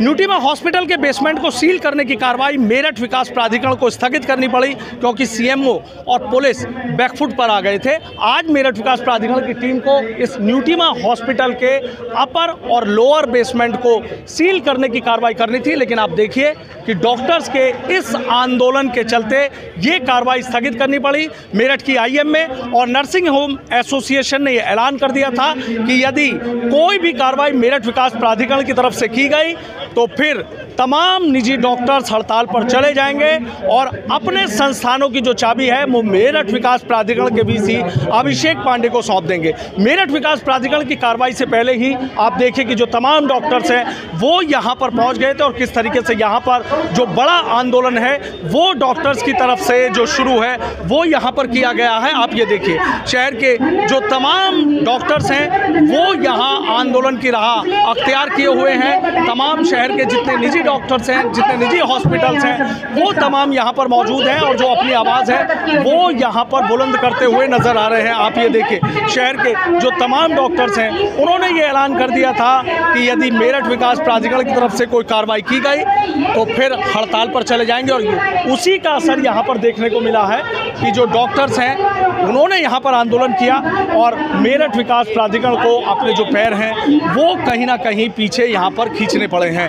न्यूटीमा hospital के basement को seal करने की कार्रवाई मेरठ विकास प्राधिकरण को स्थगित करनी पड़ी क्योंकि सीएमओ और पुलिस बैकफुट पर आ गए थे। आज मेरठ विकास प्राधिकरण की टीम को इस न्यूटीमा हॉस्पिटल के अपर और लोअर बेसमेंट को सील करने की कार्रवाई करनी थी, लेकिन आप देखिए कि डॉक्टर्स के इस आंदोलन के चलते ये कार्रवाई स्थगित करनी पड़ी। मेरठ की आईएमए और नर्सिंग होम एसोसिएशन ने यह ऐलान कर दिया था कि यदि कोई भी कार्रवाई मेरठ विकास प्राधिकरण की तरफ से की गई तो फिर तमाम निजी डॉक्टर्स हड़ताल पर चले जाएंगे और अपने संस्थानों की जो चाबी है वो मेरठ विकास प्राधिकरण के वीसी अभिषेक पांडे को सौंप देंगे। मेरठ विकास प्राधिकरण की कार्रवाई से पहले ही आप देखिए कि जो तमाम डॉक्टर्स हैं वो यहाँ पर पहुँच गए थे और किस तरीके से यहाँ पर जो बड़ा आंदोलन है वो डॉक्टर्स की तरफ से जो शुरू है वो यहाँ पर किया गया है। आप ये देखिए शहर के जो तमाम डॉक्टर्स हैं वो यहाँ आंदोलन की राह अख्तियार किए हुए हैं। तमाम शहर के जितने निजी डॉक्टर्स हैं, जितने निजी हॉस्पिटल्स हैं, वो तमाम यहाँ पर मौजूद हैं और जो अपनी आवाज़ है वो यहाँ पर बुलंद करते हुए नज़र आ रहे हैं। आप ये देखिए शहर के जो तमाम डॉक्टर्स हैं उन्होंने ये ऐलान कर दिया था कि यदि मेरठ विकास प्राधिकरण की तरफ से कोई कार्रवाई की गई तो फिर हड़ताल पर चले जाएंगे। और उसी का असर यहाँ पर देखने को मिला है कि जो डॉक्टर्स हैं उन्होंने यहाँ पर आंदोलन किया और मेरठ विकास प्राधिकरण को अपने जो पैर हैं वो कहीं ना कहीं पीछे यहाँ पर खींचने पड़े हैं।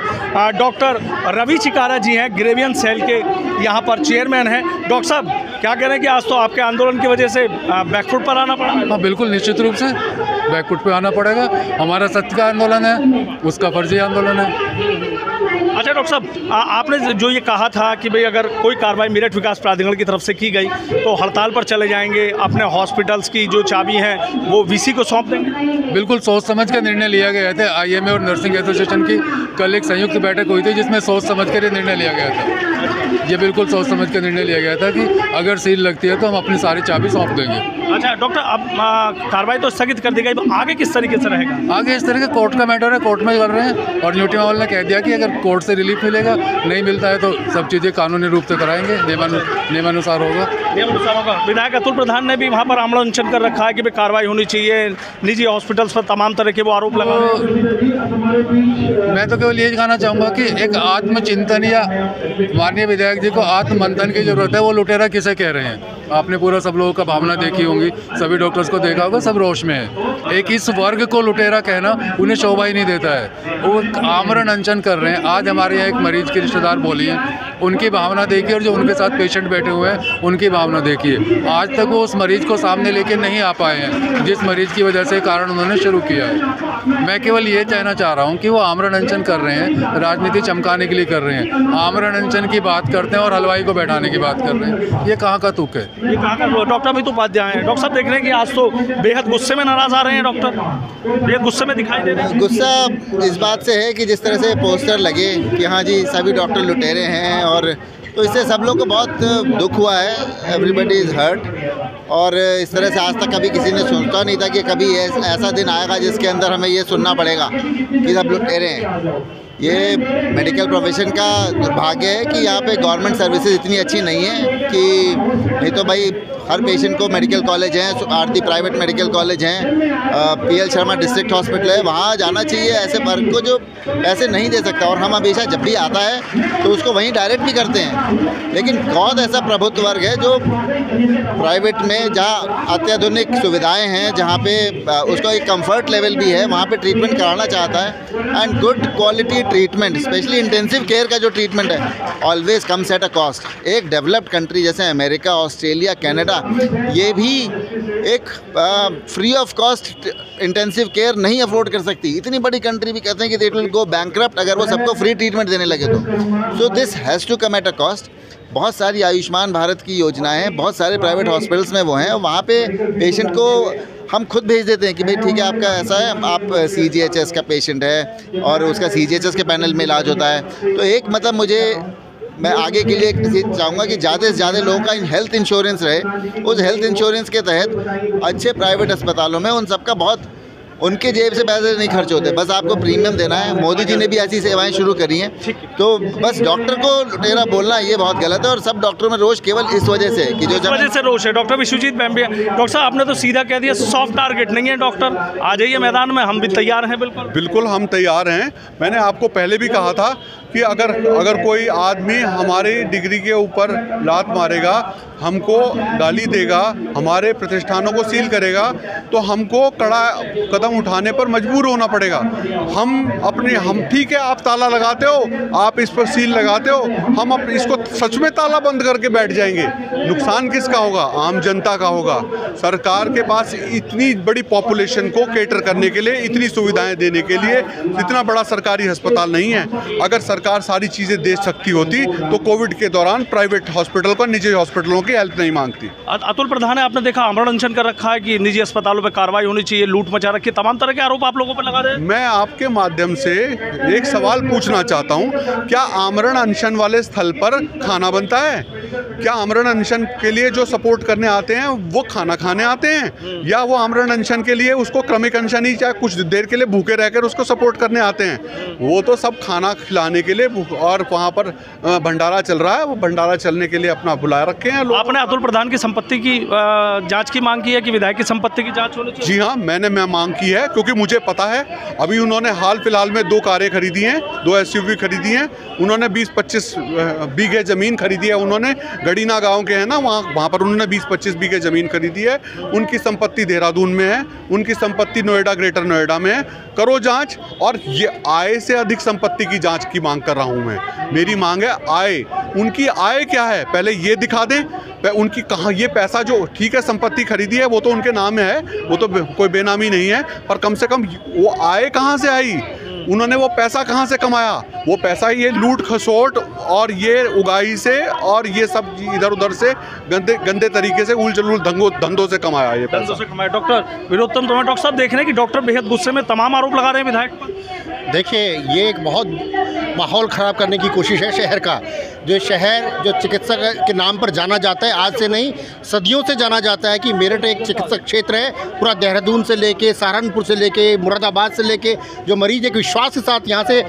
डॉक्टर रवि चिकारा जी हैं, ग्रेवियंस सेल के यहाँ पर चेयरमैन हैं। डॉक्टर साहब क्या कह रहे हैं कि आज तो आपके आंदोलन की वजह से बैकफुट पर आना पड़ा? हाँ बिल्कुल, निश्चित रूप से बैकफुट पे आना पड़ेगा। हमारा सत्य का आंदोलन है, उसका फर्जी आंदोलन है। अच्छा डॉक्टर साहब, आपने जो ये कहा था कि भाई अगर कोई कार्रवाई मेरठ विकास प्राधिकरण की तरफ से की गई तो हड़ताल पर चले जाएंगे, अपने हॉस्पिटल्स की जो चाबी है वो वीसी को सौंप देंगे। बिल्कुल सोच समझ कर निर्णय लिया गया था। आईएमए और नर्सिंग एसोसिएशन की कल एक संयुक्त बैठक हुई थी जिसमें सोच समझ कर निर्णय लिया गया था। ये बिल्कुल सोच समझ कर निर्णय लिया गया था कि अगर सील लगती है तो हम अपनी सारी चाबी सौंप देंगे। अच्छा डॉक्टर, अब कार्रवाई तो स्थगित कर दी गई, तो आगे किस तरीके से रहेगा? आगे इस तरह के कोर्ट का मैटर है, कोर्ट में कर रहे हैं और न्यूटीमा वाले ने कह दिया कि अगर कोर्ट से रिलीफ मिलेगा, नहीं मिलता है तो सब चीज़ें कानूनी रूप से कराएंगे, नियमानुसार होगा। विधायक अतुल प्रधान ने भी वहाँ पर आमरण अनशन कर रखा है कि भाई कार्रवाई होनी चाहिए, निजी हॉस्पिटल्स पर तमाम तरह के वो आरोप लगा रहे हैं। मैं तो केवल यही कहना चाहूँगा कि एक आत्मचिंतन या माननीय विधायक जी को आत्ममंथन की जरूरत है। वो लुटेरा किसे कह रहे हैं? आपने पूरा सब लोगों का भावना देखी होंगी, सभी डॉक्टर्स को देखा होगा, सब रोष में है। एक इस वर्ग को लुटेरा कहना उन्हें शोभा ही नहीं देता है। वो आमरण अनशन कर रहे हैं। आज हमारे यहाँ एक मरीज के रिश्तेदार बोली हैं, उनकी भावना देखिए और जो उनके साथ पेशेंट बैठे हुए हैं उनकी भावना देखिए। आज तक वो उस मरीज को सामने लेके नहीं आ पाए हैं जिस मरीज की वजह से कारण उन्होंने शुरू किया है। मैं केवल ये कहना चाह रहा हूँ कि वो आमरण अनशन कर रहे हैं, राजनीति चमकाने के लिए कर रहे हैं। आमरण अनशन की बात करते हैं और हलवाई को बैठाने की बात कर रहे हैं। ये कहाँ का तुक है? ये कहाँ का? डॉक्टर अमित उपाध्याय हैं। डॉक्टर साहब देख रहे हैं कि आज तो बेहद गुस्से में नाराज आ रहे हैं डॉक्टर, बेहद गुस्से में दिखाई दे रहे हैं। गुस्सा इस बात से है कि जिस तरह से पोस्टर लगे कि हाँ जी सभी डॉक्टर लुटेरे हैं, और तो इससे सब लोग को बहुत दुख हुआ है। Everybody is hurt. और इस तरह से आज तक कभी किसी ने सोचा नहीं था कि कभी ऐसा दिन आएगा जिसके अंदर हमें ये सुनना पड़ेगा कि सब लुटेरे हैं। ये मेडिकल प्रोफेशन का दुर्भाग्य है कि यहाँ पे गवर्नमेंट सर्विसेज इतनी अच्छी नहीं है कि नहीं तो भाई हर पेशेंट को मेडिकल कॉलेज हैं, आरती प्राइवेट मेडिकल कॉलेज हैं, पीएल शर्मा डिस्ट्रिक्ट हॉस्पिटल है, वहाँ जाना चाहिए ऐसे वर्ग को जो पैसे नहीं दे सकता। और हम हमेशा जब भी आता है तो उसको वहीं डायरेक्ट भी करते हैं। लेकिन बहुत ऐसा प्रभुत्व वर्ग है जो प्राइवेट में जहाँ अत्याधुनिक सुविधाएं हैं, जहाँ पे उसका एक कंफर्ट लेवल भी है, वहाँ पे ट्रीटमेंट कराना चाहता है। And good quality treatment, specially intensive care का जो ट्रीटमेंट है, always comes at a cost. एक डेवलप्ड कंट्री जैसे अमेरिका, ऑस्ट्रेलिया, कनाडा, ये भी एक free of cost intensive care नहीं अफोर्ड कर सकती। इतनी बड़ी कंट्री भी कहते हैं कि दे विल गो बैंकरप्ट अगर वो सबको फ्री ट्रीटमेंट देने लगे तो। So this has to come at a cost. बहुत सारी आयुष्मान भारत की योजनाएं हैं, बहुत सारे प्राइवेट हॉस्पिटल्स में वो हैं, वहाँ पे पेशेंट को हम खुद भेज देते हैं कि भाई ठीक है आपका ऐसा है, आप CGHS का पेशेंट है और उसका CGHS के पैनल में इलाज होता है। तो एक मतलब मैं आगे के लिए चाहूँगा कि ज़्यादा से ज़्यादा लोगों का हेल्थ इंश्योरेंस रहे। उस हेल्थ इंश्योरेंस के तहत अच्छे प्राइवेट अस्पतालों में उन सबका बहुत उनके जेब से पैसे नहीं खर्च होते, बस आपको प्रीमियम देना है। मोदी जी ने भी ऐसी सेवाएं शुरू करी हैं, तो बस डॉक्टर को लुटेरा बोलना ये बहुत गलत है। और सब डॉक्टरों में रोष केवल इस वजह से कि जो वजह से रोष है। डॉक्टर विश्वजीत बैम्बिया, डॉक्टर साहब आपने तो सीधा कह दिया सॉफ्ट टारगेट नहीं है डॉक्टर, आ जाइए मैदान में, हम भी तैयार हैं। बिल्कुल हम तैयार हैं। मैंने आपको पहले भी कहा था कि अगर कोई आदमी हमारी डिग्री के ऊपर लात मारेगा, हमको गाली देगा, हमारे प्रतिष्ठानों को सील करेगा, तो हमको कड़ा कदम उठाने पर मजबूर होना पड़ेगा। हम ठीक है, आप ताला लगाते हो, आप इस पर सील लगाते हो, हम इसको सच में ताला बंद करके बैठ जाएंगे। नुकसान किसका होगा? आम जनता का होगा। सरकार के पास इतनी बड़ी पॉपुलेशन को केटर करने के लिए, इतनी सुविधाएं देने के लिए इतना बड़ा सरकारी अस्पताल नहीं है। अगर सरकार सारी चीज़ें दे सकती होती तो कोविड के दौरान प्राइवेट हॉस्पिटल को, निजी हॉस्पिटलों की हेल्प नहीं मांगती। अतुल प्रधान है, आपने देखा आमरण अनशन कर रखा है कि निजी अस्पतालों पर कार्रवाई होनी चाहिए, लूट मचा रखी है, तमाम तरह के आरोप आप लोगों पर लगा रहे हैं। मैं आपके माध्यम से एक सवाल पूछना चाहता हूं, क्या आमरण अनशन वाले स्थल पर खाना बनता है? क्या आमरण अनशन के लिए जो सपोर्ट करने आते हैं वो खाना खाने आते हैं, या वो आमरण अनशन के लिए उसको क्रमिक अनशन ही चाहे कुछ देर के लिए भूखे रहकर उसको सपोर्ट करने आते हैं? वो तो सब खाना खिलाने के लिए, और वहाँ पर भंडारा चल रहा है, वो भंडारा चलने के लिए अपना बुलाए रखे हैं लोग। आपने अतुल प्रधान की संपत्ति की जांच की मांग की है कि विधायक की संपत्ति की जांच होनी चाहिए? जी हाँ, मैंने मांग की है, क्योंकि मुझे पता है अभी उन्होंने हाल फिलहाल में 2 कारें खरीदी हैं, 2 SUV खरीदी हैं, उन्होंने 20-25 बीघे ज़मीन खरीदी है। उन्होंने गड़ीना गांव के हैं ना, वहाँ पर उन्होंने 20-25 बीघे ज़मीन खरीदी है। उनकी संपत्ति देहरादून में है, उनकी संपत्ति नोएडा, ग्रेटर नोएडा में है। करो जांच, और ये आय से अधिक संपत्ति की जांच की मांग कर रहा हूँ मैं। मेरी मांग है आय, उनकी आय क्या है पहले ये दिखा दें। उनकी कहाँ ये पैसा, जो ठीक है संपत्ति खरीदी है वो तो उनके नाम है, वो तो कोई बेनामी नहीं है, पर कम से कम वो आय कहाँ से आई, उन्होंने वो पैसा कहाँ से कमाया? वो पैसा ये लूट खसोट और ये उगाही से और ये सब इधर उधर से गंदे तरीके से उल जलूल धंधों से कमाया, ये पैसा से कमाया। डॉक्टर विरोत्तम तुम्हें, डॉक्टर साहब देख रहे हैं कि डॉक्टर बेहद गुस्से में तमाम आरोप लगा रहे हैं विधायक पर। देखिए, ये एक बहुत माहौल ख़राब करने की कोशिश है शहर का। जो शहर जो चिकित्सा के नाम पर जाना जाता है, आज से नहीं सदियों से जाना जाता है कि मेरठ एक चिकित्सक क्षेत्र है। पूरा देहरादून से लेके, सहारनपुर से लेके, मुरादाबाद से लेके जो मरीज एक विश्वास के साथ यहाँ से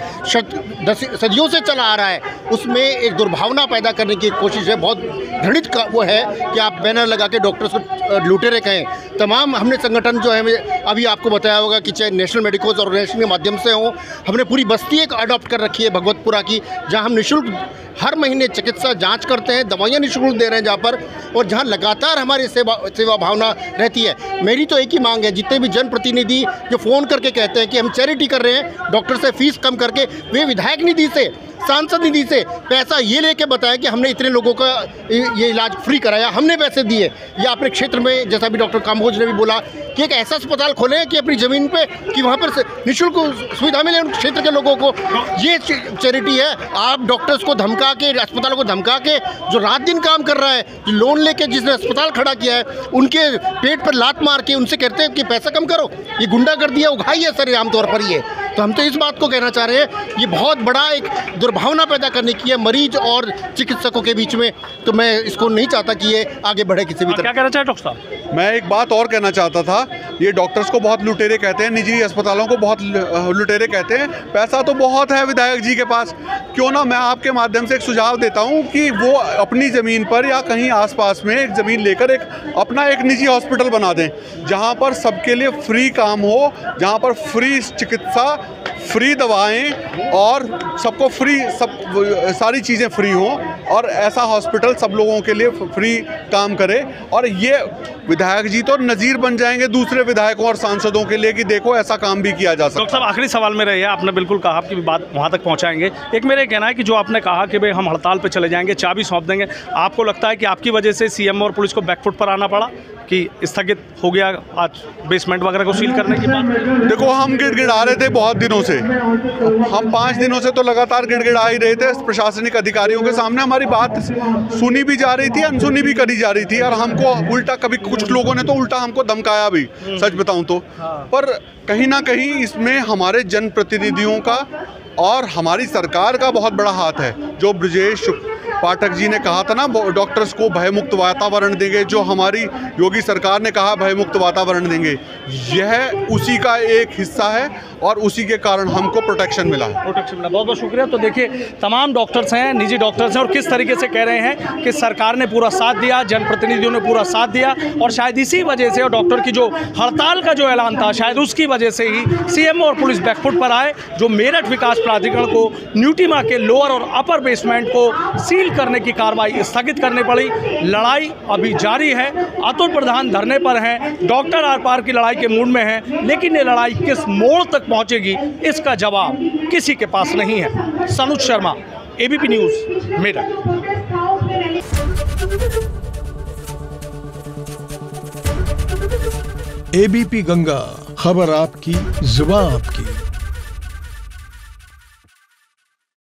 सदियों से चला आ रहा है, उसमें एक दुर्भावना पैदा करने की कोशिश है। बहुत घृणित का वो है कि आप बैनर लगा के डॉक्टर्स को लुटेरे कहें। तमाम हमने संगठन जो है, अभी आपको बताया होगा कि चाहे नेशनल मेडिकल ऑर्गेनाइजेशन के माध्यम से हो, हमने पूरी बस्ती एक अडॉप्ट कर रखी है भगवतपुरा की, जहाँ हम निःशुल्क हर महीने चिकित्सा जांच करते हैं, दवाइयाँ निःशुल्क दे रहे हैं जहाँ पर, और जहाँ लगातार हमारी सेवा भावना रहती है। मेरी तो एक ही मांग है, जितने भी जनप्रतिनिधि जो फ़ोन करके कहते हैं कि हम चैरिटी कर रहे हैं डॉक्टर से फीस कम करके, वे विधायक निधि से, सांसद निधि से पैसा ये लेके बताया कि हमने इतने लोगों का ये इलाज फ्री कराया, हमने पैसे दिए। या अपने क्षेत्र में, जैसा भी डॉक्टर काम्बोज ने भी बोला, कि एक ऐसा अस्पताल खोलें कि अपनी ज़मीन पे कि वहाँ पर निःशुल्क सुविधा मिले उन क्षेत्र के लोगों को। ये चैरिटी है। आप डॉक्टर्स को धमका के, अस्पतालों को धमका के, जो रात दिन काम कर रहा है, जो लोन लेके जिसने अस्पताल खड़ा किया है, उनके पेट पर लात मार के उनसे कहते हैं कि पैसा कम करो, ये गुंडागर्दी है, उघाई है सर आमतौर पर ये। तो हम तो इस बात को कहना चाह रहे हैं, ये बहुत बड़ा एक दुर्भावना पैदा करने की है मरीज और चिकित्सकों के बीच में। तो मैं इसको नहीं चाहता कि ये आगे बढ़े किसी भी तरह। क्या कहना चाहे डॉक्टर साहब? मैं एक बात और कहना चाहता था, ये डॉक्टर्स को बहुत लुटेरे कहते हैं, निजी अस्पतालों को बहुत लुटेरे कहते हैं। पैसा तो बहुत है विधायक जी के पास, क्यों ना मैं आपके माध्यम से एक सुझाव देता हूं कि वो अपनी ज़मीन पर या कहीं आसपास में एक ज़मीन लेकर अपना एक निजी हॉस्पिटल बना दें, जहां पर सबके लिए फ्री काम हो, जहां पर फ्री चिकित्सा, फ्री दवाएं और सबको फ्री, सारी चीज़ें फ्री हों, और ऐसा हॉस्पिटल सब लोगों के लिए फ्री काम करे। और ये विधायक जी तो नज़ीर बन जाएंगे दूसरे विधायकों और सांसदों के लिए कि देखो ऐसा काम भी किया जा सकता है। डॉक्टर साहब आखिरी सवाल में रहिए, आपने बिल्कुल कहा, आपकी बात वहाँ तक पहुँचाएंगे। एक मेरा कहना है कि जो आपने कहा कि भाई हम हड़ताल पर चले जाएंगे, चाबी सौंप देंगे, आपको लगता है कि आपकी वजह से CM और पुलिस को बैकफुट पर आना पड़ा कि स्थगित हो गया आज बेसमेंट वगैरह को सील करने की बात? देखो, हम गिड़गिड़ा रहे थे बहुत दिनों से, हम 5 दिनों से तो लगातार गिड़गिड़ा ही रहे थे। प्रशासनिक अधिकारियों के सामने हमारी बात सुनी भी जा रही थी, अनसुनी भी करी जा रही थी, और हमको उल्टा, कभी कुछ लोगों ने तो उल्टा हमको धमकाया भी, सच बताऊं तो। पर कहीं ना कहीं इसमें हमारे जनप्रतिनिधियों का और हमारी सरकार का बहुत बड़ा हाथ है। जो ब्रजेश पाठक जी ने कहा था ना डॉक्टर्स को भयमुक्त वातावरण देंगे, जो हमारी योगी सरकार ने कहा भयमुक्त वातावरण देंगे, यह उसी का एक हिस्सा है और उसी के कारण हमको प्रोटेक्शन मिला है। प्रोटेक्शन मिला, बहुत बहुत शुक्रिया। तो देखिए तमाम डॉक्टर्स हैं, निजी डॉक्टर्स हैं, और किस तरीके से कह रहे हैं कि सरकार ने पूरा साथ दिया, जनप्रतिनिधियों ने पूरा साथ दिया, और शायद इसी वजह से, और डॉक्टर की जो हड़ताल का जो ऐलान था, शायद उसकी वजह से ही सीएमओ और पुलिस बैकफुट पर आए, जो मेरठ विकास प्राधिकरण को न्यूटीमा के लोअर और अपर बेसमेंट को सील करने की कार्रवाई स्थगित करने पड़ी। लड़ाई अभी जारी है, अतुल प्रधान धरने पर हैं, डॉक्टर आर पार की लड़ाई के मूड में हैं, लेकिन ये लड़ाई किस मोड़ तक पहुंचेगी इसका जवाब किसी के पास नहीं है। Sanuj Sharma, ABP news, Meerut. ABP Ganga, खबर आपकी, जुबान आपकी।